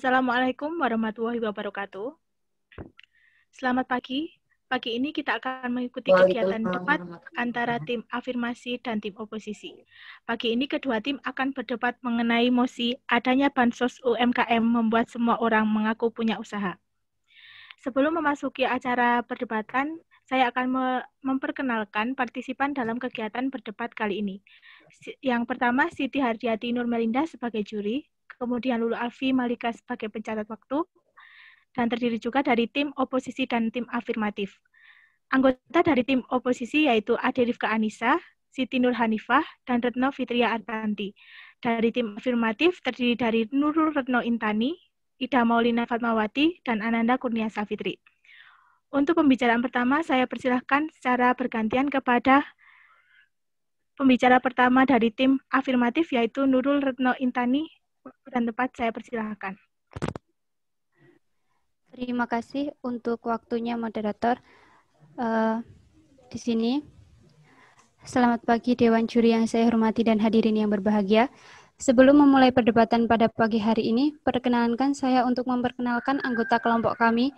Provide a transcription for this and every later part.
Assalamualaikum warahmatullahi wabarakatuh. Selamat pagi. Pagi ini kita akan mengikuti kegiatan debat antara tim afirmasi dan tim oposisi. Pagi ini kedua tim akan berdebat mengenai mosi adanya bansos UMKM membuat semua orang mengaku punya usaha. Sebelum memasuki acara perdebatan, saya akan memperkenalkan partisipan dalam kegiatan berdebat kali ini. Yang pertama, Siti Hardiati Nurmelinda sebagai juri, kemudian Lulu Alfi Malika sebagai pencatat waktu, dan terdiri juga dari tim oposisi dan tim afirmatif. Anggota dari tim oposisi yaitu Ade Rifka Anissa, Siti Nur Hanifah, dan Retno Fitria Artanti. Dari tim afirmatif terdiri dari Nurul Retno Intani, Ida Maulina Fatmawati, dan Ananda Kurnia Safitri. Untuk pembicaraan pertama, saya persilahkan secara bergantian kepada pembicara pertama dari tim afirmatif yaitu Nurul Retno Intani. Dan tempat saya persilahkan. Terima kasih untuk waktunya moderator. Di sini, selamat pagi Dewan Juri yang saya hormati dan hadirin yang berbahagia. Sebelum memulai perdebatan pada pagi hari ini, perkenankan saya untuk memperkenalkan anggota kelompok kami,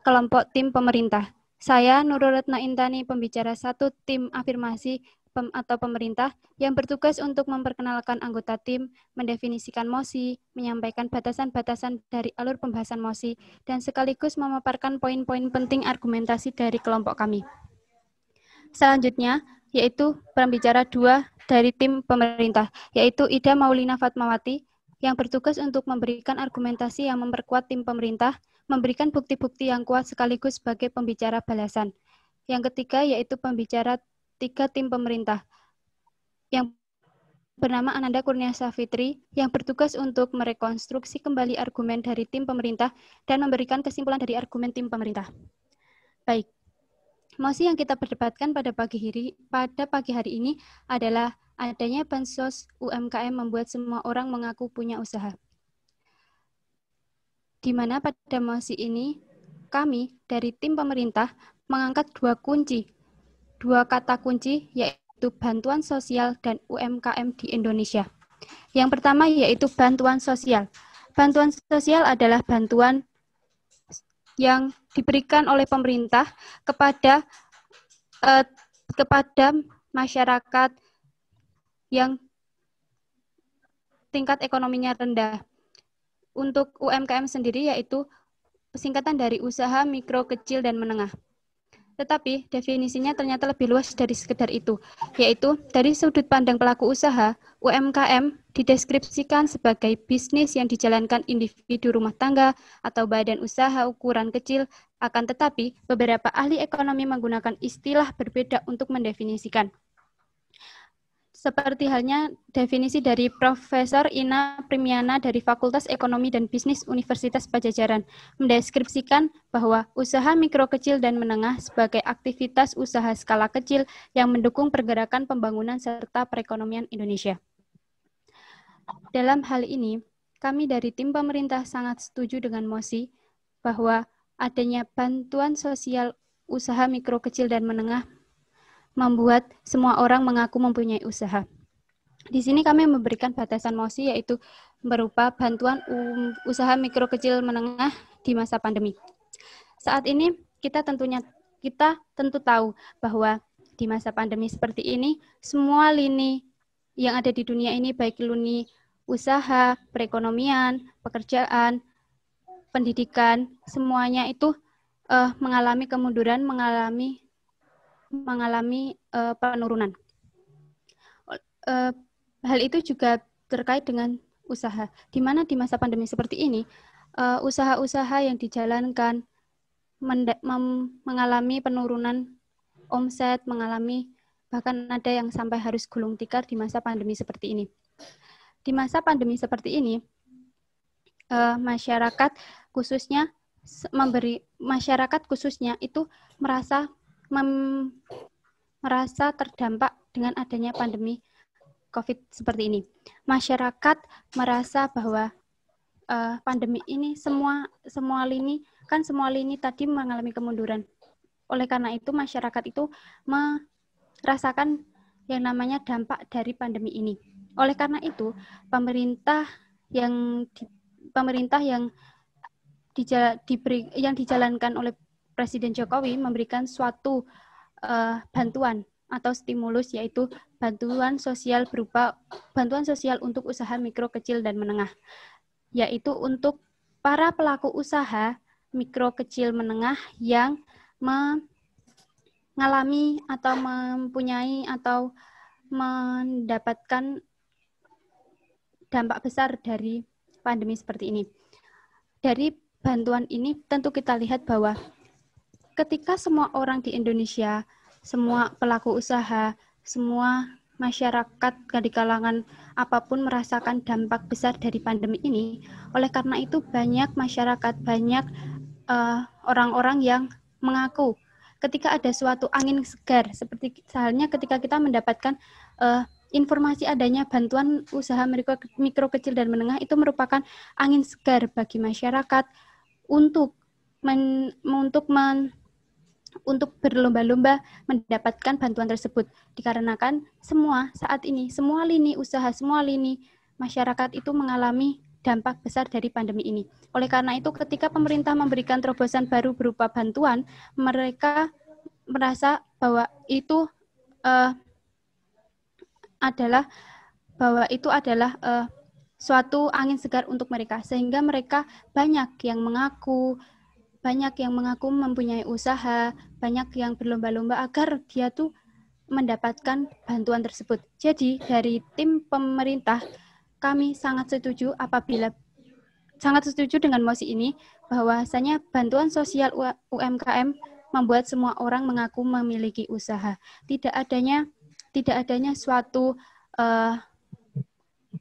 kelompok tim pemerintah. Saya Nurul Retno Intani, pembicara satu tim afirmasi atau pemerintah yang bertugas untuk memperkenalkan anggota tim, mendefinisikan mosi, menyampaikan batasan-batasan dari alur pembahasan mosi, dan sekaligus memaparkan poin-poin penting argumentasi dari kelompok kami. Selanjutnya, yaitu pembicara dua dari tim pemerintah, yaitu Ida Maulina Fatmawati, yang bertugas untuk memberikan argumentasi yang memperkuat tim pemerintah, memberikan bukti-bukti yang kuat sekaligus sebagai pembicara balasan. Yang ketiga, yaitu pembicara tiga tim pemerintah, yang bernama Ananda Kurnia Safitri, yang bertugas untuk merekonstruksi kembali argumen dari tim pemerintah dan memberikan kesimpulan dari argumen tim pemerintah. Baik, mosi yang kita perdebatkan pada pagi hari ini adalah adanya bansos UMKM membuat semua orang mengaku punya usaha. Di mana pada mosi ini, kami dari tim pemerintah mengangkat dua kata kunci, yaitu bantuan sosial dan UMKM di Indonesia. Yang pertama yaitu bantuan sosial. Bantuan sosial adalah bantuan yang diberikan oleh pemerintah kepada masyarakat yang tingkat ekonominya rendah. Untuk UMKM sendiri yaitu singkatan dari usaha mikro, kecil, dan menengah. Tetapi definisinya ternyata lebih luas dari sekedar itu, yaitu dari sudut pandang pelaku usaha, UMKM dideskripsikan sebagai bisnis yang dijalankan individu rumah tangga atau badan usaha ukuran kecil, akan tetapi beberapa ahli ekonomi menggunakan istilah berbeda untuk mendefinisikan. Seperti halnya definisi dari Profesor Ina Primiana dari Fakultas Ekonomi dan Bisnis Universitas Padjadjaran, mendeskripsikan bahwa usaha mikro kecil dan menengah sebagai aktivitas usaha skala kecil yang mendukung pergerakan pembangunan serta perekonomian Indonesia. Dalam hal ini, kami dari tim pemerintah sangat setuju dengan mosi bahwa adanya bantuan sosial usaha mikro kecil dan menengah membuat semua orang mengaku mempunyai usaha. Di sini kami memberikan batasan mosi yaitu berupa bantuan usaha mikro kecil menengah di masa pandemi. Saat ini kita tentu tahu bahwa di masa pandemi seperti ini semua lini yang ada di dunia ini, baik lini usaha, perekonomian, pekerjaan, pendidikan, semuanya itu mengalami kemunduran, mengalami penurunan. Hal itu juga terkait dengan usaha, di mana di masa pandemi seperti ini, usaha-usaha yang dijalankan mengalami penurunan omset, bahkan ada yang sampai harus gulung tikar di masa pandemi seperti ini. Di masa pandemi seperti ini, masyarakat khususnya itu merasa terdampak dengan adanya pandemi COVID seperti ini. Masyarakat merasa bahwa pandemi ini semua lini tadi mengalami kemunduran. Oleh karena itu masyarakat itu merasakan yang namanya dampak dari pandemi ini. Oleh karena itu pemerintah yang pemerintah yang dijalankan oleh Presiden Jokowi memberikan suatu bantuan atau stimulus, yaitu bantuan sosial untuk usaha mikro, kecil, dan menengah, yaitu untuk para pelaku usaha mikro, kecil, menengah yang mengalami atau mempunyai atau mendapatkan dampak besar dari pandemi seperti ini. Dari bantuan ini tentu kita lihat bahwa ketika semua orang di Indonesia, semua pelaku usaha, semua masyarakat di kalangan apapun merasakan dampak besar dari pandemi ini, oleh karena itu banyak masyarakat, banyak orang-orang yang mengaku ketika ada suatu angin segar, seperti halnya ketika kita mendapatkan informasi adanya bantuan usaha mikro, kecil, dan menengah, itu merupakan angin segar bagi masyarakat untuk berlomba-lomba mendapatkan bantuan tersebut. Dikarenakan saat ini semua lini usaha, semua lini masyarakat itu mengalami dampak besar dari pandemi ini. Oleh karena itu, ketika pemerintah memberikan terobosan baru berupa bantuan, mereka merasa bahwa itu adalah suatu angin segar untuk mereka, sehingga mereka banyak yang mengaku mempunyai usaha, banyak yang berlomba-lomba agar dia tuh mendapatkan bantuan tersebut. Jadi dari tim pemerintah, kami sangat setuju dengan mosi ini, bahwasanya bantuan sosial UMKM membuat semua orang mengaku memiliki usaha. Tidak adanya suatu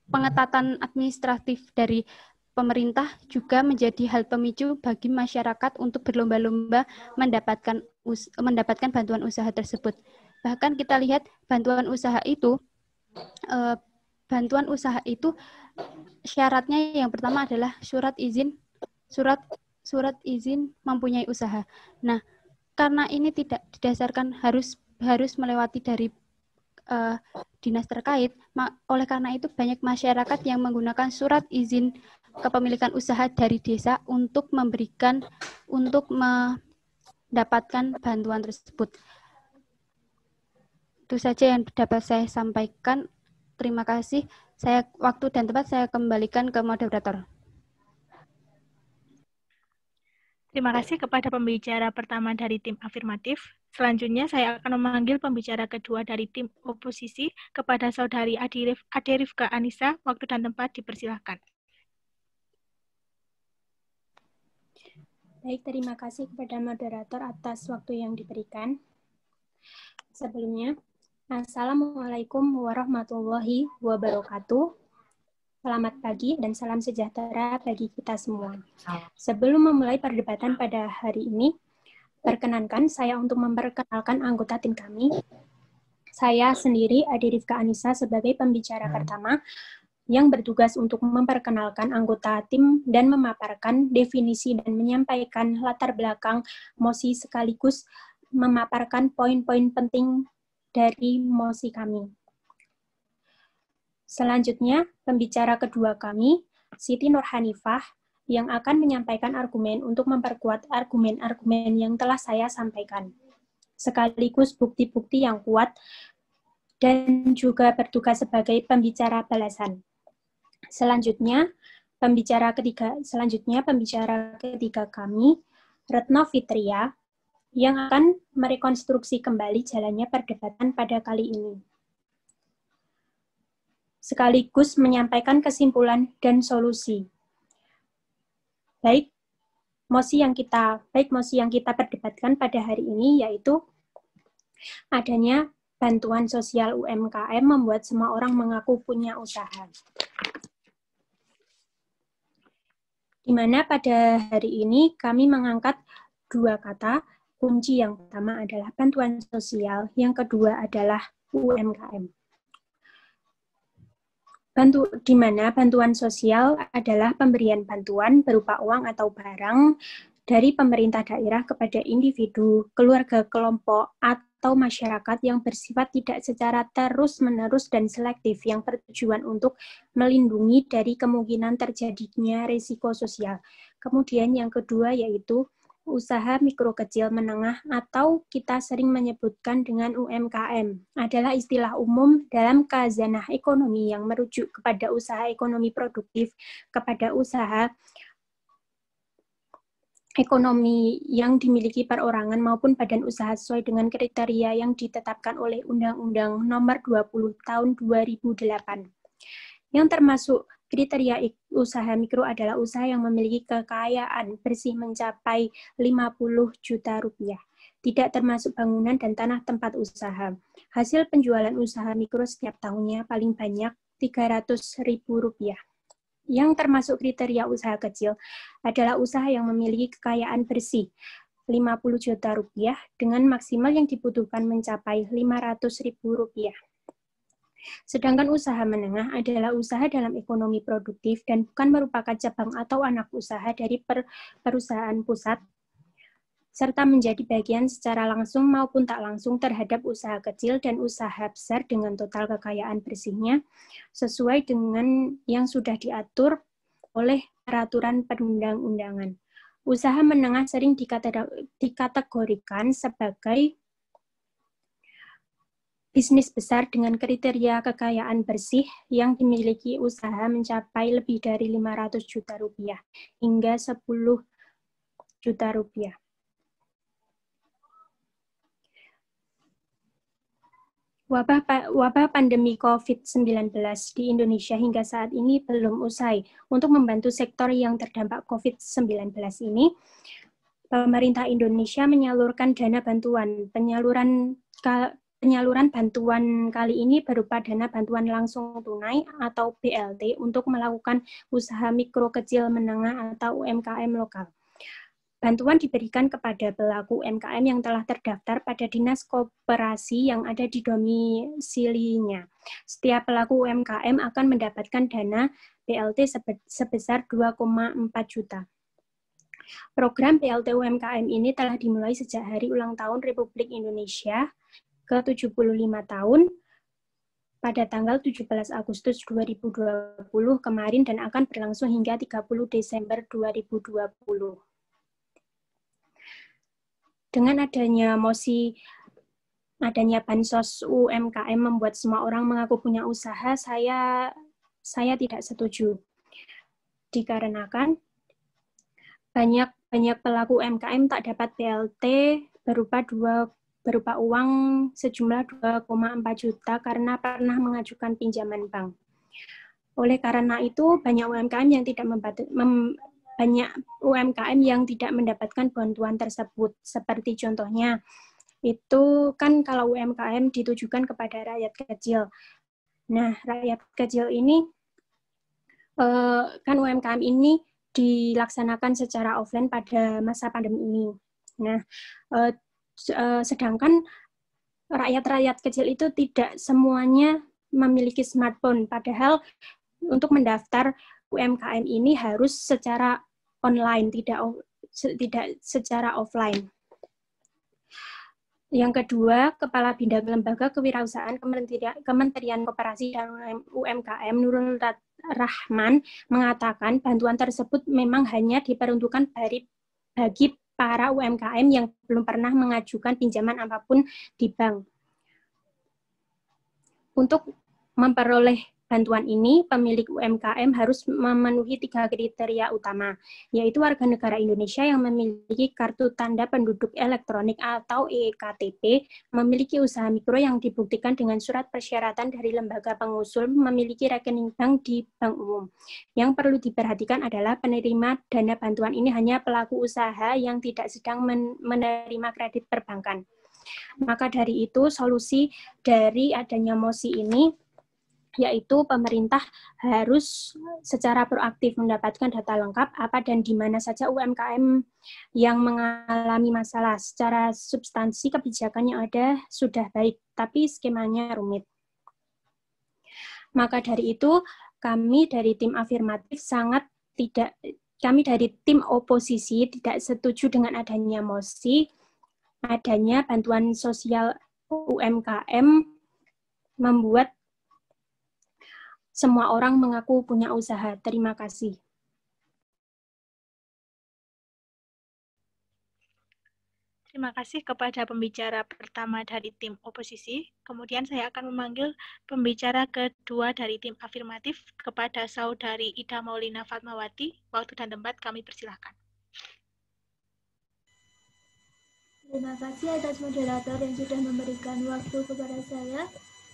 pengetatan administratif dari pemerintah juga menjadi hal pemicu bagi masyarakat untuk berlomba-lomba mendapatkan bantuan usaha tersebut. Bahkan kita lihat bantuan usaha itu syaratnya yang pertama adalah surat izin mempunyai usaha. Nah, karena ini tidak didasarkan harus melewati dari dinas terkait, oleh karena itu banyak masyarakat yang menggunakan surat izin kepemilikan usaha dari desa untuk mendapatkan bantuan tersebut. Itu saja yang dapat saya sampaikan. Terima kasih. Waktu dan tempat saya kembalikan ke moderator. Terima kasih kepada pembicara pertama dari tim afirmatif. Selanjutnya saya akan memanggil pembicara kedua dari tim oposisi, kepada Saudari Aderifka Anissa. Waktu dan tempat dipersilahkan. Baik, terima kasih kepada moderator atas waktu yang diberikan. Sebelumnya, Assalamualaikum warahmatullahi wabarakatuh. Selamat pagi dan salam sejahtera bagi kita semua. Sebelum memulai perdebatan pada hari ini, perkenankan saya untuk memperkenalkan anggota tim kami. Saya sendiri, Aderifka Anissa, sebagai pembicara pertama yang bertugas untuk memperkenalkan anggota tim dan memaparkan definisi dan menyampaikan latar belakang mosi sekaligus memaparkan poin-poin penting dari mosi kami. Selanjutnya, pembicara kedua kami, Siti Nurhanifah, yang akan menyampaikan argumen untuk memperkuat argumen-argumen yang telah saya sampaikan, sekaligus bukti-bukti yang kuat dan juga bertugas sebagai pembicara balasan. Selanjutnya, pembicara ketiga kami, Retno Fitria, yang akan merekonstruksi kembali jalannya perdebatan pada kali ini, sekaligus menyampaikan kesimpulan dan solusi. Baik mosi yang kita perdebatkan pada hari ini yaitu adanya bantuan sosial UMKM membuat semua orang mengaku punya usaha. Di mana pada hari ini kami mengangkat dua kata kunci. Yang pertama adalah bantuan sosial, yang kedua adalah UMKM. Di mana bantuan sosial adalah pemberian bantuan berupa uang atau barang dari pemerintah daerah kepada individu, keluarga, kelompok, atau atau masyarakat yang bersifat tidak secara terus-menerus dan selektif yang bertujuan untuk melindungi dari kemungkinan terjadinya risiko sosial. Kemudian yang kedua yaitu usaha mikro kecil menengah atau kita sering menyebutkan dengan UMKM adalah istilah umum dalam khazanah ekonomi yang merujuk kepada usaha ekonomi produktif, kepada usaha ekonomi yang dimiliki perorangan maupun badan usaha sesuai dengan kriteria yang ditetapkan oleh Undang-Undang Nomor 20 Tahun 2008. Yang termasuk kriteria usaha mikro adalah usaha yang memiliki kekayaan bersih mencapai 50 juta rupiah. Tidak termasuk bangunan dan tanah tempat usaha. Hasil penjualan usaha mikro setiap tahunnya paling banyak Rp300.000. Yang termasuk kriteria usaha kecil adalah usaha yang memiliki kekayaan bersih 50 juta rupiah dengan maksimal yang dibutuhkan mencapai Rp500.000. Sedangkan usaha menengah adalah usaha dalam ekonomi produktif dan bukan merupakan cabang atau anak usaha dari perusahaan pusat, serta menjadi bagian secara langsung maupun tak langsung terhadap usaha kecil dan usaha besar dengan total kekayaan bersihnya sesuai dengan yang sudah diatur oleh peraturan perundang-undangan. Usaha menengah sering dikategorikan sebagai bisnis besar dengan kriteria kekayaan bersih yang dimiliki usaha mencapai lebih dari 500 juta rupiah hingga 10 juta rupiah. Wabah pandemi COVID-19 di Indonesia hingga saat ini belum usai. Untuk membantu sektor yang terdampak COVID-19 ini, pemerintah Indonesia menyalurkan dana bantuan. Penyaluran bantuan kali ini berupa dana bantuan langsung tunai atau BLT untuk melakukan usaha mikro kecil menengah atau UMKM lokal. Bantuan diberikan kepada pelaku UMKM yang telah terdaftar pada dinas koperasi yang ada di domisilinya. Setiap pelaku UMKM akan mendapatkan dana BLT sebesar 2,4 juta. Program BLT UMKM ini telah dimulai sejak hari ulang tahun Republik Indonesia ke-75 tahun pada tanggal 17 Agustus 2020 kemarin dan akan berlangsung hingga 30 Desember 2020. Dengan adanya bansos UMKM membuat semua orang mengaku punya usaha, saya tidak setuju. Dikarenakan banyak pelaku UMKM tak dapat BLT berupa uang sejumlah 2,4 juta karena pernah mengajukan pinjaman bank. Oleh karena itu, banyak UMKM yang tidak mendapatkan bantuan tersebut. Seperti contohnya, itu kan kalau UMKM ditujukan kepada rakyat kecil. Nah, rakyat kecil ini, kan UMKM ini dilaksanakan secara offline pada masa pandemi ini. Nah, sedangkan rakyat kecil itu tidak semuanya memiliki smartphone, padahal untuk mendaftar UMKM ini harus secara online, tidak secara offline. Yang kedua, Kepala Bidang Lembaga Kewirausahaan Kementerian Koperasi dan UMKM Nurul Rahman mengatakan bantuan tersebut memang hanya diperuntukkan bagi para UMKM yang belum pernah mengajukan pinjaman apapun di bank. Untuk memperoleh bantuan ini, pemilik UMKM harus memenuhi 3 kriteria utama, yaitu warga negara Indonesia yang memiliki kartu tanda penduduk elektronik atau eKTP, memiliki usaha mikro yang dibuktikan dengan surat persyaratan dari lembaga pengusul, memiliki rekening bank di bank umum. Yang perlu diperhatikan adalah penerima dana bantuan ini hanya pelaku usaha yang tidak sedang menerima kredit perbankan. Maka dari itu, solusi dari adanya mosi ini yaitu pemerintah harus secara proaktif mendapatkan data lengkap apa dan di mana saja UMKM yang mengalami masalah. Secara substansi kebijakan yang ada sudah baik, tapi skemanya rumit. Maka dari itu, kami dari tim afirmatif kami dari tim oposisi tidak setuju dengan adanya mosi, adanya bantuan sosial UMKM membuat semua orang mengaku punya usaha. Terima kasih. Terima kasih kepada pembicara pertama dari tim oposisi. Kemudian saya akan memanggil pembicara kedua dari tim afirmatif kepada Saudari Ida Maulina Fatmawati. Waktu dan tempat kami persilahkan. Terima kasih atas moderator yang sudah memberikan waktu kepada saya.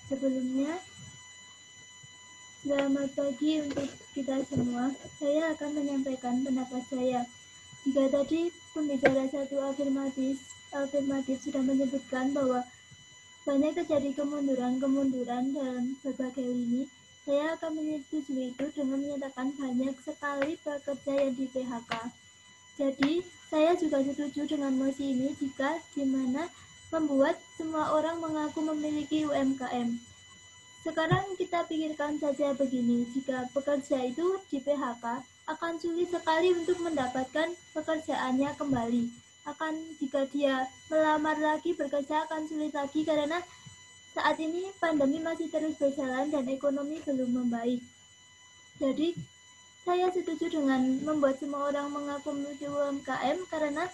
Sebelumnya, selamat pagi untuk kita semua. Saya akan menyampaikan pendapat saya. Jika tadi pembicara satu afirmatif sudah menyebutkan bahwa banyak terjadi kemunduran dalam berbagai lini, saya akan menyetujui itu dengan menyatakan banyak sekali pekerja yang di PHK. Jadi, saya juga setuju dengan mosi ini jika di mana membuat semua orang mengaku memiliki UMKM. Sekarang kita pikirkan saja begini, jika pekerja itu di PHK, akan sulit sekali untuk mendapatkan pekerjaannya kembali. Jika dia melamar lagi bekerja akan sulit lagi karena saat ini pandemi masih terus berjalan dan ekonomi belum membaik. Jadi, saya setuju dengan membuat semua orang mengaku memiliki UMKM karena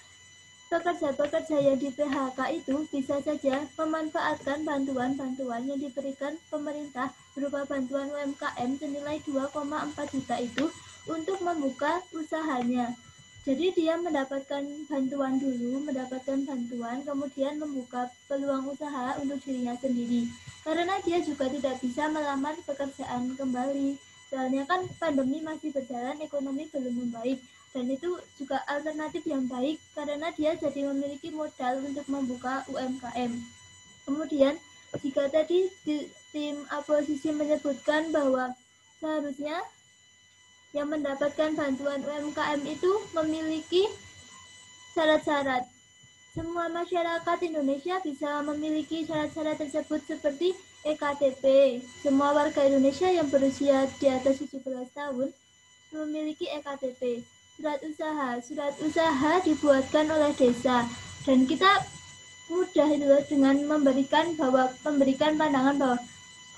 pekerja-pekerja yang di PHK itu bisa saja memanfaatkan bantuan-bantuan yang diberikan pemerintah berupa bantuan UMKM senilai 2,4 juta itu untuk membuka usahanya. Jadi dia mendapatkan bantuan, kemudian membuka peluang usaha untuk dirinya sendiri. Karena dia juga tidak bisa melamar pekerjaan kembali. Soalnya kan pandemi masih berjalan, ekonomi belum membaik. Dan itu juga alternatif yang baik karena dia jadi memiliki modal untuk membuka UMKM. Kemudian, jika tadi tim oposisi menyebutkan bahwa seharusnya yang mendapatkan bantuan UMKM itu memiliki syarat-syarat. Semua masyarakat Indonesia bisa memiliki syarat-syarat tersebut seperti EKTP. Semua warga Indonesia yang berusia di atas 17 tahun memiliki EKTP. Surat usaha dibuatkan oleh desa. Dan kita mudah itu dengan memberikan pandangan bahwa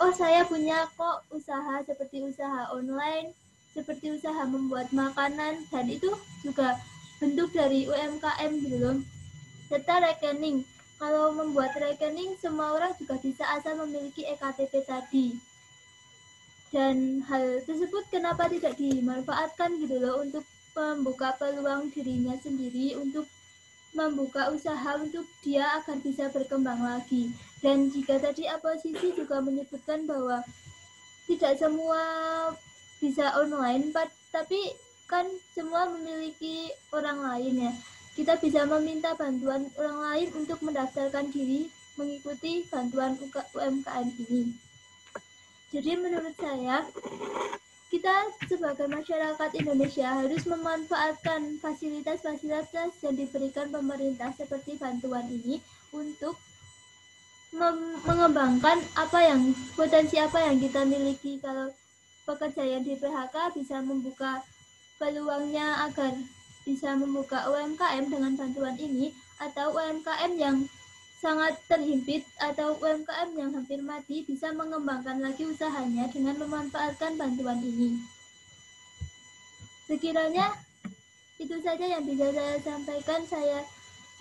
oh saya punya kok usaha seperti usaha online, seperti usaha membuat makanan, dan itu juga bentuk dari UMKM gitu loh. Serta rekening. Kalau membuat rekening, semua orang juga bisa asal memiliki EKTP tadi. Dan hal tersebut kenapa tidak dimanfaatkan gitu loh untuk membuka peluang dirinya sendiri, untuk membuka usaha untuk dia agar bisa berkembang lagi. Dan jika tadi oposisi juga menyebutkan bahwa tidak semua bisa online, tapi kan semua memiliki orang lain ya. Kita bisa meminta bantuan orang lain untuk mendaftarkan diri mengikuti bantuan UMKM ini. Jadi menurut saya, kita sebagai masyarakat Indonesia harus memanfaatkan fasilitas-fasilitas yang diberikan pemerintah seperti bantuan ini untuk mengembangkan potensi apa yang kita miliki. Kalau pekerja yang di PHK bisa membuka peluangnya agar bisa membuka UMKM dengan bantuan ini, atau UMKM yang sangat terhimpit atau UMKM yang hampir mati bisa mengembangkan lagi usahanya dengan memanfaatkan bantuan ini. Sekiranya itu saja yang bisa saya sampaikan, saya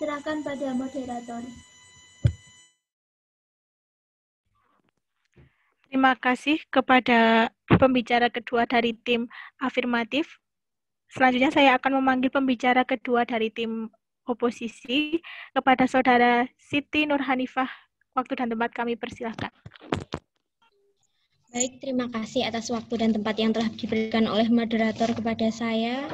serahkan pada moderator. Terima kasih kepada pembicara kedua dari tim afirmatif. Selanjutnya saya akan memanggil pembicara kedua dari tim oposisi kepada Saudara Siti Nurhanifah. Waktu dan tempat kami persilahkan. Baik, terima kasih atas waktu dan tempat yang telah diberikan oleh moderator kepada saya.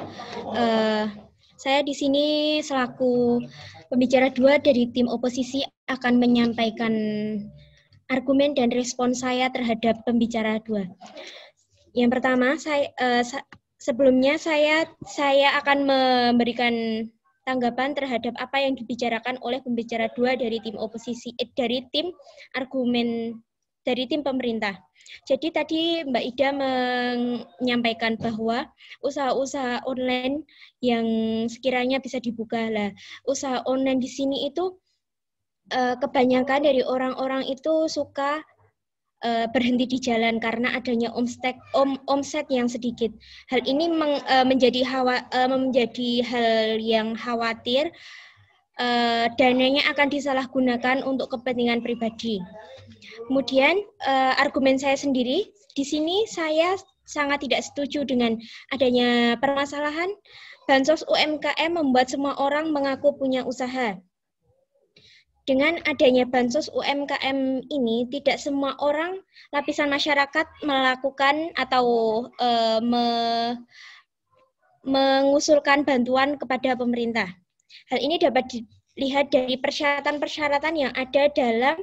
Saya di sini selaku pembicara dua dari tim oposisi akan menyampaikan argumen dan respon saya terhadap pembicara dua. Yang pertama, sebelumnya saya akan memberikan tanggapan terhadap apa yang dibicarakan oleh pembicara dua dari tim oposisi, dari tim argumen dari tim pemerintah. Jadi tadi Mbak Ida menyampaikan bahwa usaha-usaha online yang sekiranya bisa dibuka lah. Usaha online di sini itu kebanyakan dari orang-orang itu suka berhenti di jalan karena adanya omset yang sedikit. Hal ini menjadi hal yang khawatir. Dananya akan disalahgunakan untuk kepentingan pribadi. Kemudian argumen saya sendiri, di sini saya sangat tidak setuju dengan adanya permasalahan bansos UMKM membuat semua orang mengaku punya usaha. Dengan adanya bansos UMKM ini, tidak semua orang lapisan masyarakat melakukan atau mengusulkan bantuan kepada pemerintah. Hal ini dapat dilihat dari persyaratan-persyaratan yang ada dalam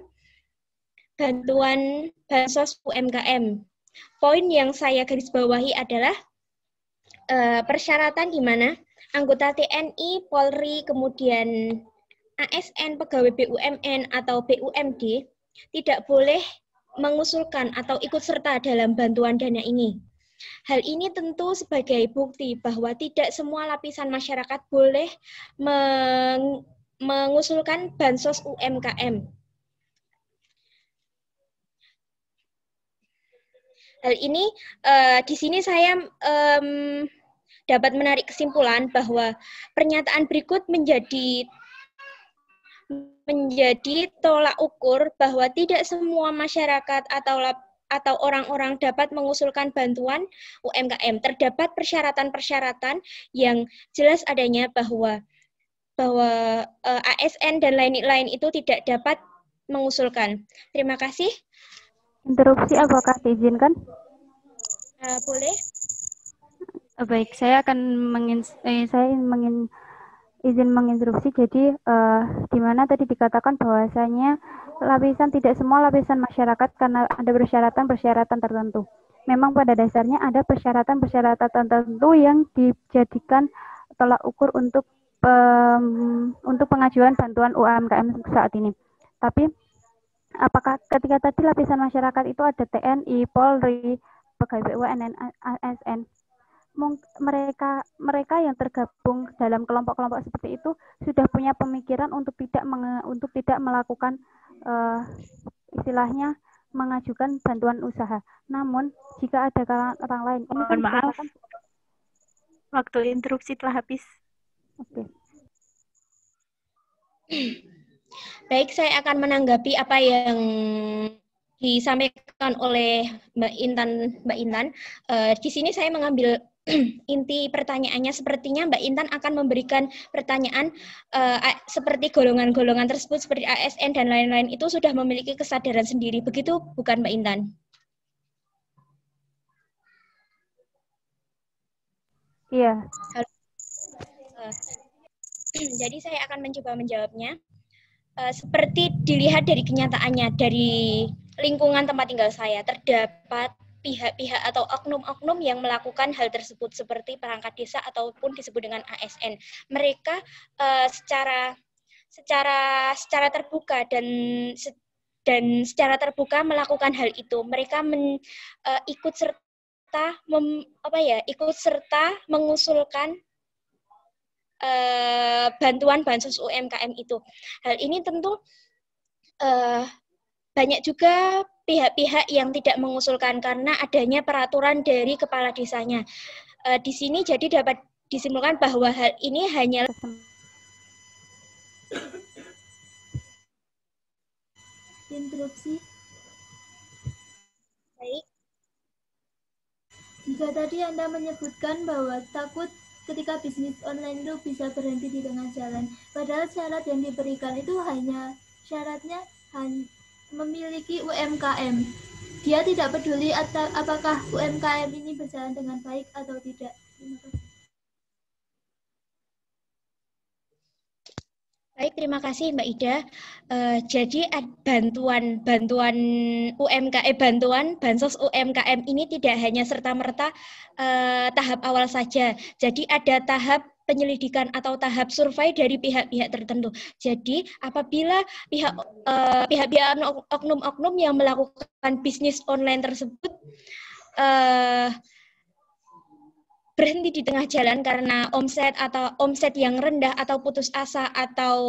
bantuan bansos UMKM. Poin yang saya garis bawahi adalah persyaratan di mana anggota TNI, Polri, kemudian ASN, pegawai BUMN atau BUMD tidak boleh mengusulkan atau ikut serta dalam bantuan dana ini. Hal ini tentu sebagai bukti bahwa tidak semua lapisan masyarakat boleh mengusulkan bansos UMKM. Hal ini di sini saya dapat menarik kesimpulan bahwa pernyataan berikut menjadi tolak ukur bahwa tidak semua masyarakat atau orang-orang dapat mengusulkan bantuan UMKM. Terdapat persyaratan-persyaratan yang jelas adanya bahwa ASN dan lain-lain itu tidak dapat mengusulkan. Terima kasih. Interupsi apakah diizinkan? Boleh. Baik, saya akan izin menginterupsi. Jadi di mana tadi dikatakan bahwasanya tidak semua lapisan masyarakat karena ada persyaratan-persyaratan tertentu. Memang pada dasarnya ada persyaratan-persyaratan tertentu yang dijadikan tolak ukur untuk pengajuan bantuan UMKM saat ini. Tapi apakah ketika tadi lapisan masyarakat itu ada TNI, Polri, pegawai BUMN, ASN, mereka yang tergabung dalam kelompok-kelompok seperti itu sudah punya pemikiran untuk tidak melakukan istilahnya mengajukan bantuan usaha. Namun jika ada kalangan orang lain, ini kan maaf, waktu interupsi telah habis. Oke. Baik, saya akan menanggapi apa yang disampaikan oleh Mbak Intan. Di sini saya mengambil inti pertanyaannya. Sepertinya Mbak Intan akan memberikan pertanyaan seperti golongan-golongan tersebut seperti ASN dan lain-lain itu sudah memiliki kesadaran sendiri. Begitu bukan Mbak Intan? Iya. Jadi saya akan mencoba menjawabnya. Seperti dilihat dari kenyataannya, dari lingkungan tempat tinggal saya, terdapat pihak-pihak atau oknum-oknum yang melakukan hal tersebut seperti perangkat desa ataupun disebut dengan ASN. Mereka secara terbuka dan secara terbuka melakukan hal itu. Mereka ikut serta mengusulkan bantuan bansos UMKM itu. Hal ini tentu banyak juga pihak-pihak yang tidak mengusulkan karena adanya peraturan dari kepala desanya. Di sini jadi dapat disimpulkan bahwa hal ini hanya interupsi. Baik. Jika tadi Anda menyebutkan bahwa takut ketika bisnis online itu bisa berhenti di tengah jalan, padahal syarat yang diberikan itu syaratnya hanya memiliki UMKM. Dia tidak peduli apakah UMKM ini berjalan dengan baik atau tidak. Terima kasih. Baik, terima kasih Mbak Ida. Jadi bantuan bansos UMKM ini tidak hanya serta-merta tahap awal saja. Jadi ada tahap penyelidikan atau tahap survei dari pihak-pihak tertentu. Jadi apabila pihak-pihak oknum-oknum yang melakukan bisnis online tersebut berhenti di tengah jalan karena omset yang rendah atau putus asa atau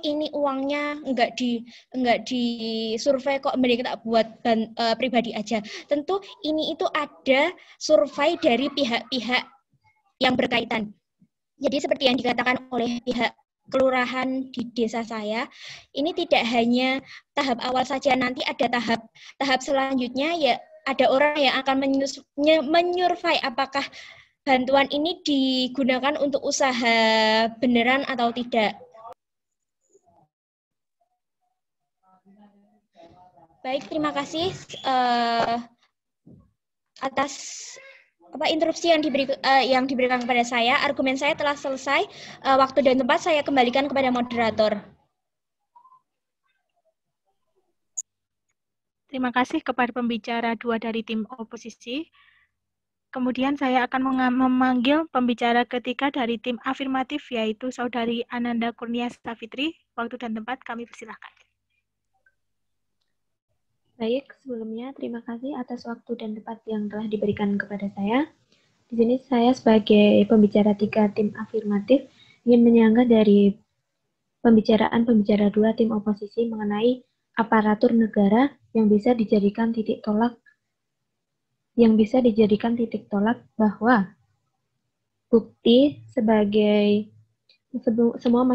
ini uangnya enggak di survei kok, mending kita buat pribadi aja. Tentu ini itu ada survei dari pihak-pihak yang berkaitan. Jadi seperti yang dikatakan oleh pihak kelurahan di desa saya, ini tidak hanya tahap awal saja, nanti ada tahap selanjutnya, ya ada orang yang akan menyurvei apakah bantuan ini digunakan untuk usaha beneran atau tidak. Baik, terima kasih atas interupsi yang diberikan kepada saya. Argumen saya telah selesai. Waktu dan tempat saya kembalikan kepada moderator. Terima kasih kepada pembicara 2 dari tim oposisi. Kemudian saya akan memanggil pembicara ketiga dari tim afirmatif, yaitu Saudari Ananda Kurnia Safitri. Waktu dan tempat kami persilahkan. Baik, sebelumnya terima kasih atas waktu dan tempat yang telah diberikan kepada saya. Di sini saya sebagai pembicara 3 tim afirmatif ingin menyanggah dari pembicara 2 tim oposisi mengenai aparatur negara yang bisa dijadikan titik tolak bahwa bukti sebagai semua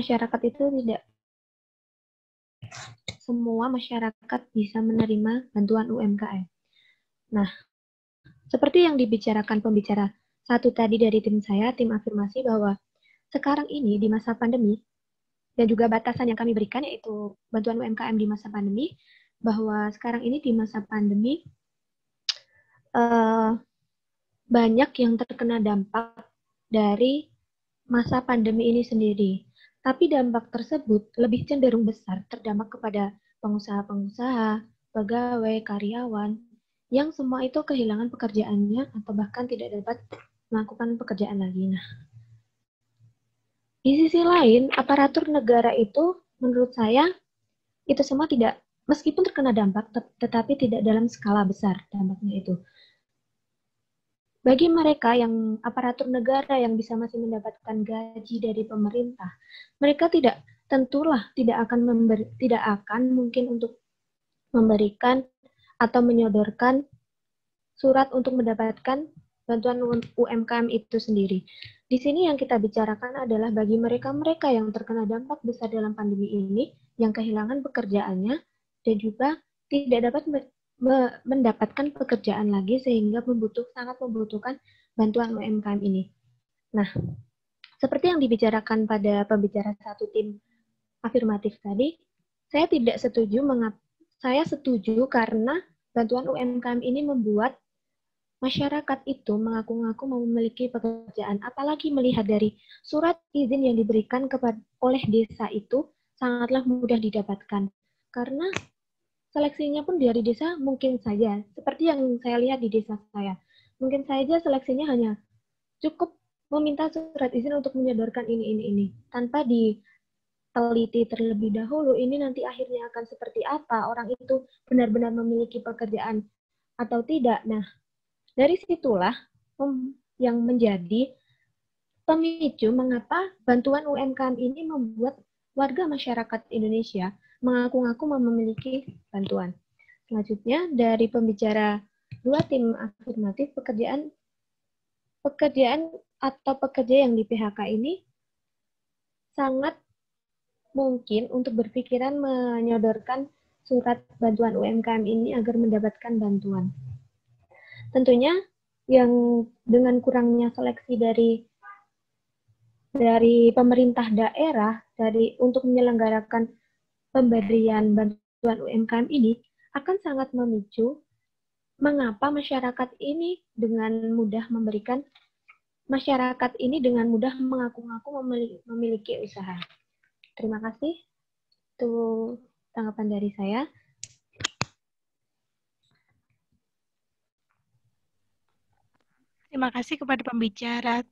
masyarakat bisa menerima bantuan UMKM. Nah, seperti yang dibicarakan pembicara 1 tadi dari tim saya, tim afirmasi, bahwa sekarang ini di masa pandemi, dan juga batasan yang kami berikan yaitu bantuan UMKM di masa pandemi, bahwa sekarang ini di masa pandemi banyak yang terkena dampak dari masa pandemi ini sendiri. Tapi dampak tersebut lebih cenderung besar terdampak kepada pengusaha-pengusaha, pegawai, karyawan, yang semua itu kehilangan pekerjaannya atau bahkan tidak dapat melakukan pekerjaan lagi. Nah, di sisi lain, aparatur negara itu menurut saya itu semua tidak, meskipun terkena dampak, tetapi tidak dalam skala besar dampaknya itu. Bagi mereka yang aparatur negara yang bisa masih mendapatkan gaji dari pemerintah, mereka tidak akan mungkin untuk memberikan atau menyodorkan surat untuk mendapatkan bantuan UMKM itu sendiri. Di sini yang kita bicarakan adalah bagi mereka-mereka yang terkena dampak besar dalam pandemi ini, yang kehilangan pekerjaannya dan juga tidak dapat mendapatkan pekerjaan lagi sehingga sangat membutuhkan bantuan UMKM ini. Nah, seperti yang dibicarakan pada pembicara 1 tim afirmatif tadi, saya tidak setuju. Saya setuju karena bantuan UMKM ini membuat masyarakat itu mengaku-ngaku memiliki pekerjaan, apalagi melihat dari surat izin yang diberikan oleh desa itu sangatlah mudah didapatkan. Karena seleksinya pun dari desa mungkin saja, seperti yang saya lihat di desa saya, mungkin saja seleksinya hanya cukup meminta surat izin untuk menyodorkan ini, tanpa diteliti terlebih dahulu, ini nanti akhirnya akan seperti apa, orang itu benar-benar memiliki pekerjaan atau tidak. Nah, dari situlah yang menjadi pemicu mengapa bantuan UMKM ini membuat warga masyarakat Indonesia mengaku-ngaku memiliki bantuan. Selanjutnya, dari pembicara 2 tim afirmatif, pekerjaan atau pekerja yang di PHK ini sangat mungkin untuk berpikiran menyodorkan surat bantuan UMKM ini agar mendapatkan bantuan. Tentunya yang dengan kurangnya seleksi dari pemerintah daerah untuk menyelenggarakan pemberian bantuan UMKM ini akan sangat memicu mengapa masyarakat ini dengan mudah mengaku-ngaku memiliki usaha. Terima kasih. Itu tanggapan dari saya. Terima kasih kepada pembicara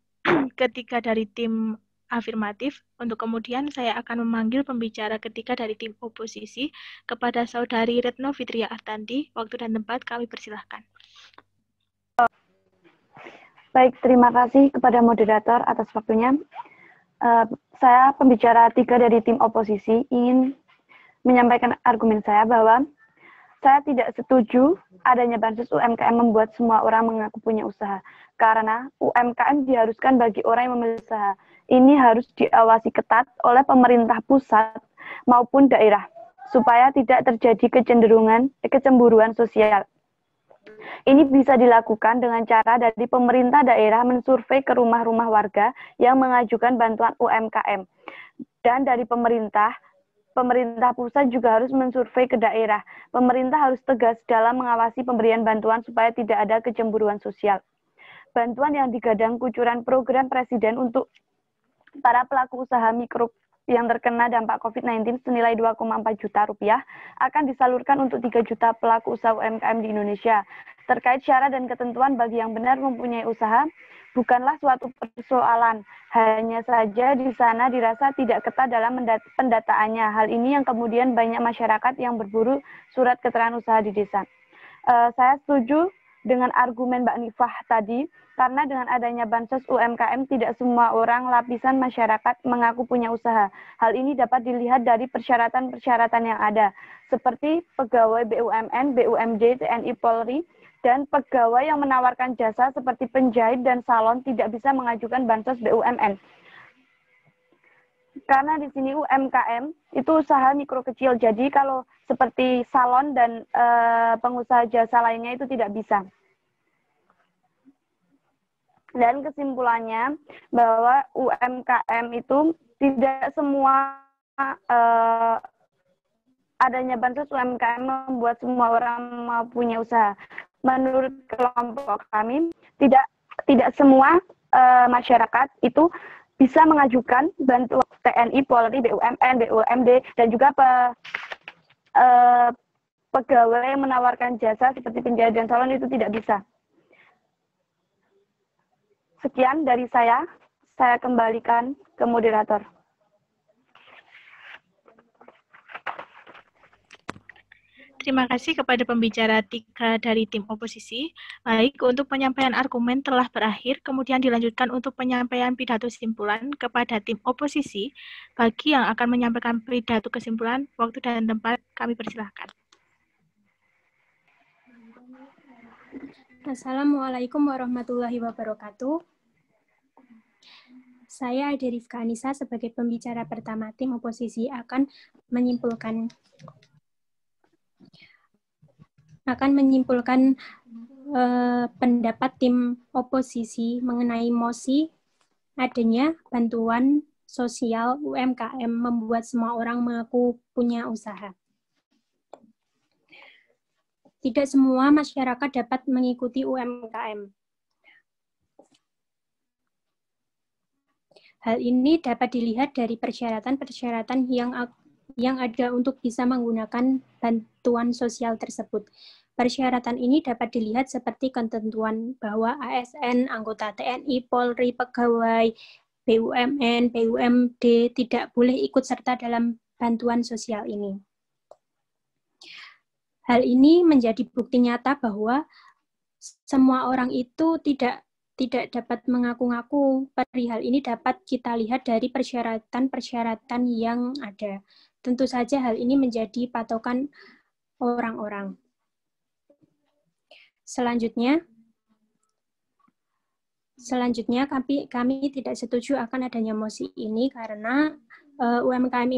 ketiga dari tim afirmatif. Untuk kemudian saya akan memanggil pembicara ketiga dari tim oposisi kepada Saudari Retno Fitria Artanti. Waktu dan tempat kami persilahkan. Baik, terima kasih kepada moderator atas waktunya. Saya pembicara 3 dari tim oposisi ingin menyampaikan argumen saya bahwa saya tidak setuju adanya bansos UMKM membuat semua orang mengaku punya usaha. Karena UMKM diharuskan bagi orang yang memiliki usaha. Ini harus diawasi ketat oleh pemerintah pusat maupun daerah, supaya tidak terjadi kecemburuan sosial. Ini bisa dilakukan dengan cara dari pemerintah daerah mensurvei ke rumah-rumah warga yang mengajukan bantuan UMKM. Dan dari pemerintah pusat juga harus mensurvei ke daerah. Pemerintah harus tegas dalam mengawasi pemberian bantuan supaya tidak ada kecemburuan sosial. Bantuan yang digadang kucuran program Presiden untuk para pelaku usaha mikro yang terkena dampak COVID-19 senilai 2,4 juta rupiah akan disalurkan untuk 3 juta pelaku usaha UMKM di Indonesia. Terkait syarat dan ketentuan bagi yang benar mempunyai usaha, bukanlah suatu persoalan. Hanya saja di sana dirasa tidak ketat dalam pendataannya. Hal ini yang kemudian banyak masyarakat yang berburu surat keterangan usaha di desa. Saya setuju dengan argumen Mbak Nifah tadi, karena dengan adanya bansos UMKM tidak semua orang lapisan masyarakat mengaku punya usaha. Hal ini dapat dilihat dari persyaratan-persyaratan yang ada, seperti pegawai BUMN, BUMD, TNI Polri, dan pegawai yang menawarkan jasa seperti penjahit dan salon tidak bisa mengajukan bansos BUMN. Karena di sini UMKM itu usaha mikro kecil, jadi kalau seperti salon dan pengusaha jasa lainnya itu tidak bisa. Dan kesimpulannya bahwa UMKM itu tidak semua adanya bansos UMKM membuat semua orang mau punya usaha. Menurut kelompok kami, tidak semua masyarakat itu bisa mengajukan bantuan TNI, Polri, BUMN, BUMD, dan juga pegawai yang menawarkan jasa seperti penjahit dan salon itu tidak bisa. Sekian dari saya kembalikan ke moderator. Terima kasih kepada pembicara 3 dari tim oposisi. Baik, untuk penyampaian argumen telah berakhir, kemudian dilanjutkan untuk penyampaian pidato kesimpulan kepada tim oposisi. Bagi yang akan menyampaikan pidato kesimpulan, waktu dan tempat kami persilahkan. Assalamualaikum warahmatullahi wabarakatuh. Saya Ade Rifka Anissa sebagai pembicara pertama tim oposisi akan menyimpulkan pendapat tim oposisi mengenai mosi adanya bantuan sosial UMKM membuat semua orang mengaku punya usaha. Tidak semua masyarakat dapat mengikuti UMKM. Hal ini dapat dilihat dari persyaratan-persyaratan yang ada untuk bisa menggunakan bantuan sosial tersebut. Persyaratan ini dapat dilihat seperti ketentuan bahwa ASN, anggota TNI, Polri, pegawai, BUMN, BUMD tidak boleh ikut serta dalam bantuan sosial ini. Hal ini menjadi bukti nyata bahwa semua orang itu tidak dapat mengaku-ngaku. Perihal ini dapat kita lihat dari persyaratan-persyaratan yang ada. Tentu saja hal ini menjadi patokan orang-orang. Selanjutnya kami tidak setuju akan adanya mosi ini karena UMKM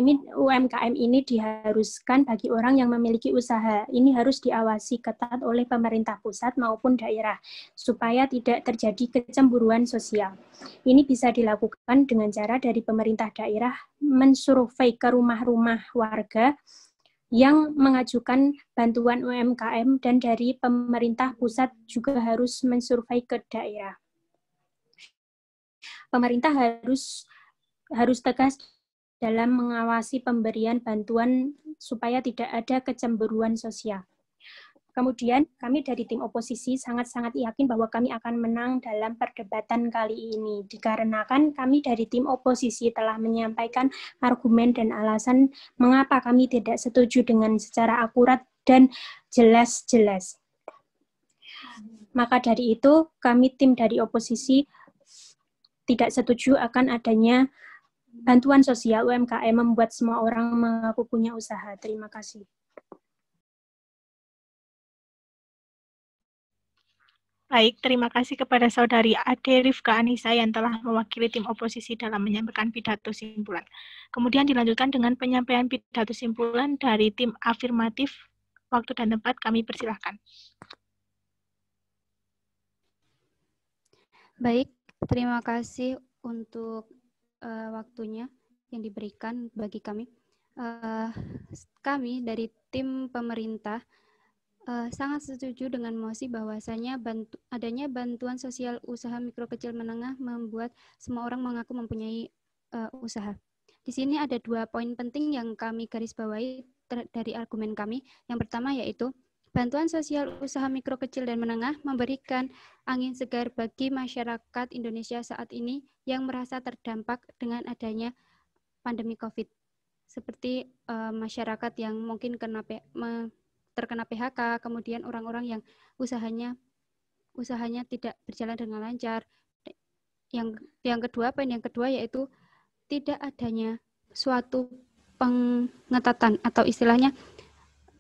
ini diharuskan bagi orang yang memiliki usaha. Ini harus diawasi ketat oleh pemerintah pusat maupun daerah, supaya tidak terjadi kecemburuan sosial. Ini bisa dilakukan dengan cara dari pemerintah daerah mensurvei ke rumah-rumah warga yang mengajukan bantuan UMKM, dan dari pemerintah pusat juga harus mensurvei ke daerah. Pemerintah harus tegas dalam mengawasi pemberian bantuan supaya tidak ada kecemburuan sosial. Kemudian kami dari tim oposisi sangat-sangat yakin bahwa kami akan menang dalam perdebatan kali ini, dikarenakan kami dari tim oposisi telah menyampaikan argumen dan alasan mengapa kami tidak setuju dengan secara akurat dan jelas-jelas. Maka dari itu, kami tim dari oposisi tidak setuju akan adanya bantuan sosial UMKM membuat semua orang mengaku punya usaha. Terima kasih. Baik, terima kasih kepada Saudari Ade Rifka Anissa yang telah mewakili tim oposisi dalam menyampaikan pidato simpulan. Kemudian dilanjutkan dengan penyampaian pidato simpulan dari tim afirmatif. Waktu dan tempat kami persilahkan. Baik, terima kasih untuk waktunya yang diberikan bagi kami. Kami dari tim pemerintah sangat setuju dengan mosi bahwasanya adanya bantuan sosial usaha mikro kecil menengah membuat semua orang mengaku mempunyai usaha. Di sini ada 2 poin penting yang kami garis bawahi dari argumen kami. Yang pertama yaitu bantuan sosial usaha mikro kecil dan menengah memberikan angin segar bagi masyarakat Indonesia saat ini yang merasa terdampak dengan adanya pandemi COVID. Seperti masyarakat yang mungkin terkena PHK, kemudian orang-orang yang usahanya tidak berjalan dengan lancar. Yang kedua, poin yang kedua yaitu tidak adanya suatu pengetatan atau istilahnya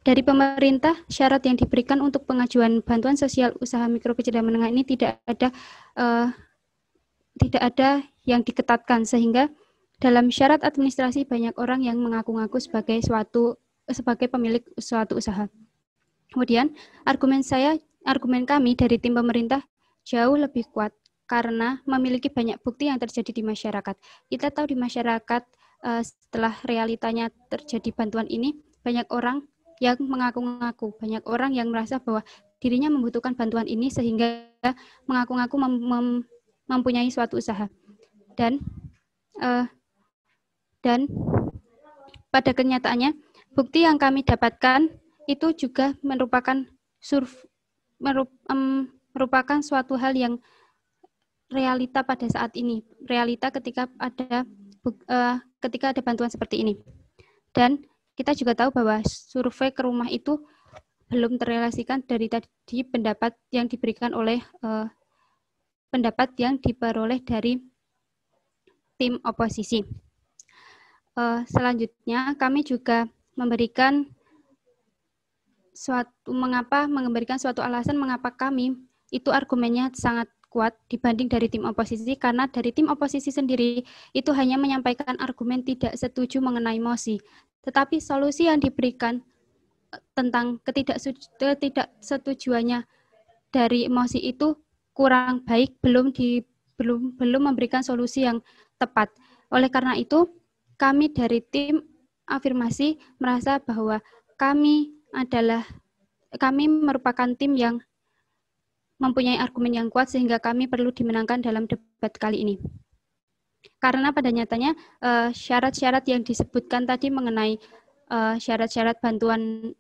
dari pemerintah syarat yang diberikan untuk pengajuan bantuan sosial usaha mikro kecil dan menengah ini tidak ada yang diketatkan, sehingga dalam syarat administrasi banyak orang yang mengaku-ngaku sebagai pemilik suatu usaha. Kemudian argumen kami dari tim pemerintah jauh lebih kuat karena memiliki banyak bukti yang terjadi di masyarakat. Kita tahu di masyarakat setelah realitanya terjadi bantuan ini, banyak orang yang mengaku-ngaku, banyak orang yang merasa bahwa dirinya membutuhkan bantuan ini sehingga mengaku-ngaku mempunyai suatu usaha. Dan pada kenyataannya, bukti yang kami dapatkan itu juga merupakan suatu hal yang realita pada saat ini, realita ketika ada bantuan seperti ini. Dan kita juga tahu bahwa survei ke rumah itu belum terrealisasikan dari tadi pendapat yang diperoleh dari tim oposisi. Selanjutnya kami juga memberikan suatu alasan mengapa kami itu argumennya sangat kuat dibanding dari tim oposisi, karena dari tim oposisi sendiri itu hanya menyampaikan argumen tidak setuju mengenai mosi, tetapi solusi yang diberikan tentang ketidaksetujuannya dari mosi itu kurang baik, belum memberikan solusi yang tepat. Oleh karena itu, kami dari tim afirmasi merasa bahwa kami merupakan tim yang mempunyai argumen yang kuat sehingga kami perlu dimenangkan dalam debat kali ini. Karena pada nyatanya syarat-syarat yang disebutkan tadi mengenai syarat-syarat bantuan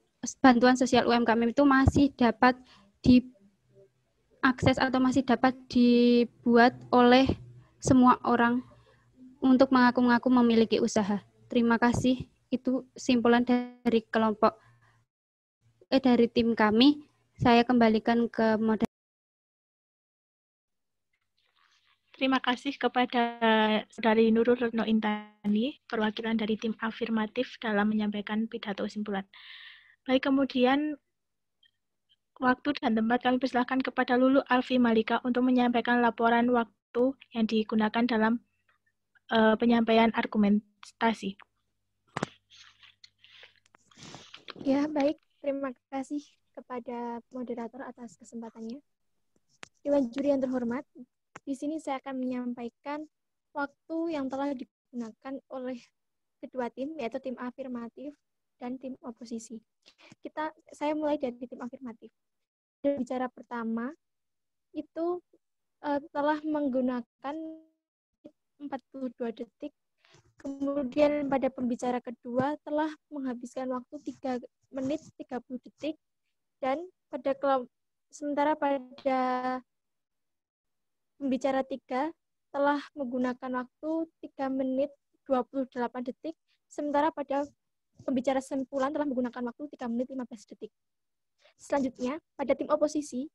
sosial UMKM itu masih dapat diakses atau masih dapat dibuat oleh semua orang untuk mengaku-ngaku memiliki usaha. Terima kasih. Itu simpulan dari dari tim kami. Saya kembalikan ke moderator. Terima kasih kepada Saudari Nurul Retno Intani, perwakilan dari tim afirmatif dalam menyampaikan pidato simpulan. Baik, kemudian waktu dan tempat kami persilahkan kepada Lulu Alfi Malika untuk menyampaikan laporan waktu yang digunakan dalam penyampaian argumentasi. Ya, baik. Terima kasih kepada moderator atas kesempatannya. Dewan juri yang terhormat, di sini saya akan menyampaikan waktu yang telah digunakan oleh kedua tim, yaitu tim afirmatif dan tim oposisi. Saya mulai dari tim afirmatif. Bicara pertama itu telah menggunakan 42 detik. Kemudian pada pembicara kedua telah menghabiskan waktu 3 menit 30 detik. Dan sementara pada pembicara 3 telah menggunakan waktu 3 menit 28 detik. Sementara pada pembicara simpulan telah menggunakan waktu 3 menit 15 detik. Selanjutnya, pada tim oposisi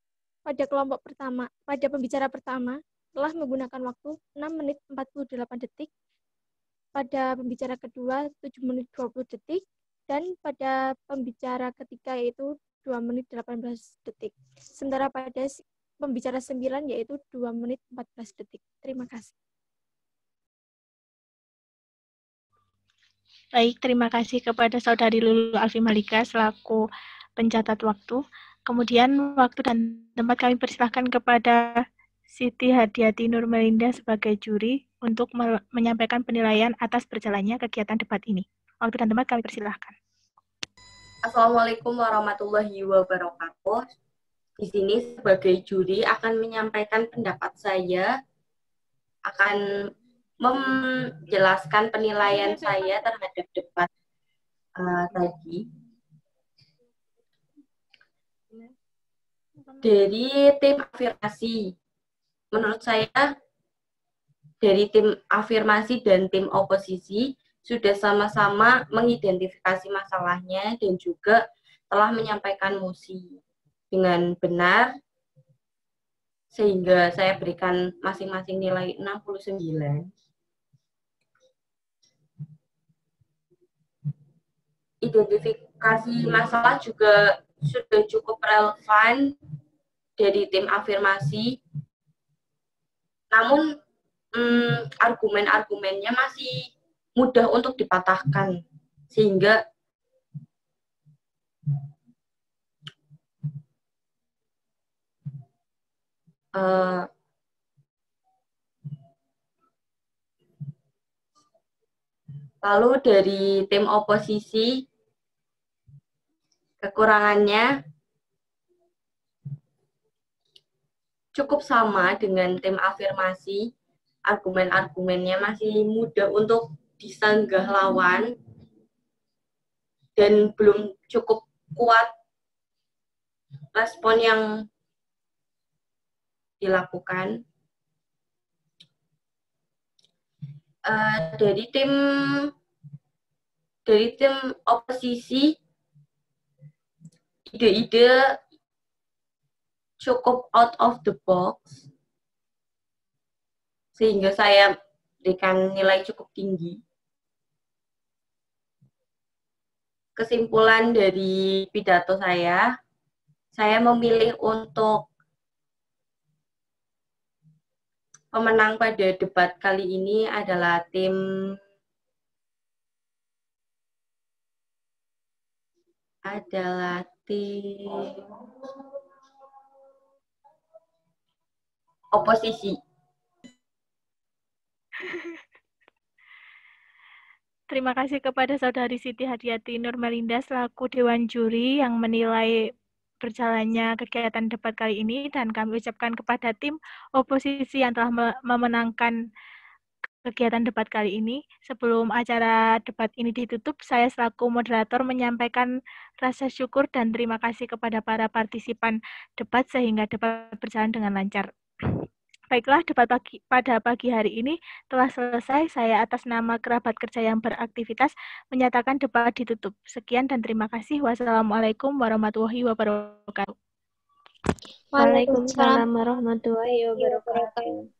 pada pembicara pertama telah menggunakan waktu 6 menit 48 detik, pada pembicara kedua 7 menit 20 detik, dan pada pembicara ketiga yaitu 2 menit 18 detik. Sementara pada pembicara 9 yaitu 2 menit 14 detik. Terima kasih. Baik, terima kasih kepada Saudari Lulu Alfi Malika selaku pencatat waktu. Kemudian waktu dan tempat kami persilahkan kepada Siti Hadiati Nurmelinda sebagai juri untuk menyampaikan penilaian atas berjalannya kegiatan debat ini. Waktu dan tempat kami persilahkan. Assalamualaikum warahmatullahi wabarakatuh. Di sini sebagai juri akan menyampaikan pendapat saya, akan menjelaskan penilaian saya terhadap debat tadi. Dari tim afirmasi, menurut saya dari tim afirmasi dan tim oposisi sudah sama-sama mengidentifikasi masalahnya dan juga telah menyampaikan mosi dengan benar, sehingga saya berikan masing-masing nilai 69. Identifikasi masalah juga sudah cukup relevan dari tim afirmasi, namun argumen-argumennya masih mudah untuk dipatahkan, sehingga lalu dari tim oposisi, kekurangannya cukup sama dengan tim afirmasi. Argumen-argumennya masih mudah untuk disanggah lawan dan belum cukup kuat respon yang dilakukan. Dari tim oposisi, ide-ide cukup out of the box, sehingga saya berikan nilai cukup tinggi. Kesimpulan dari pidato saya memilih untuk pemenang pada debat kali ini adalah tim oposisi. Terima kasih kepada Saudari Siti Hadiati Nurmelinda selaku Dewan Juri yang menilai berjalannya kegiatan debat kali ini, dan kami ucapkan kepada tim oposisi yang telah memenangkan kegiatan debat kali ini. Sebelum acara debat ini ditutup, saya selaku moderator menyampaikan rasa syukur dan terima kasih kepada para partisipan debat sehingga debat berjalan dengan lancar. Baiklah, debat pada pagi hari ini telah selesai. Saya atas nama kerabat kerja yang beraktivitas menyatakan debat ditutup. Sekian dan terima kasih. Wassalamualaikum warahmatullahi wabarakatuh. Waalaikumsalam warahmatullahi wabarakatuh.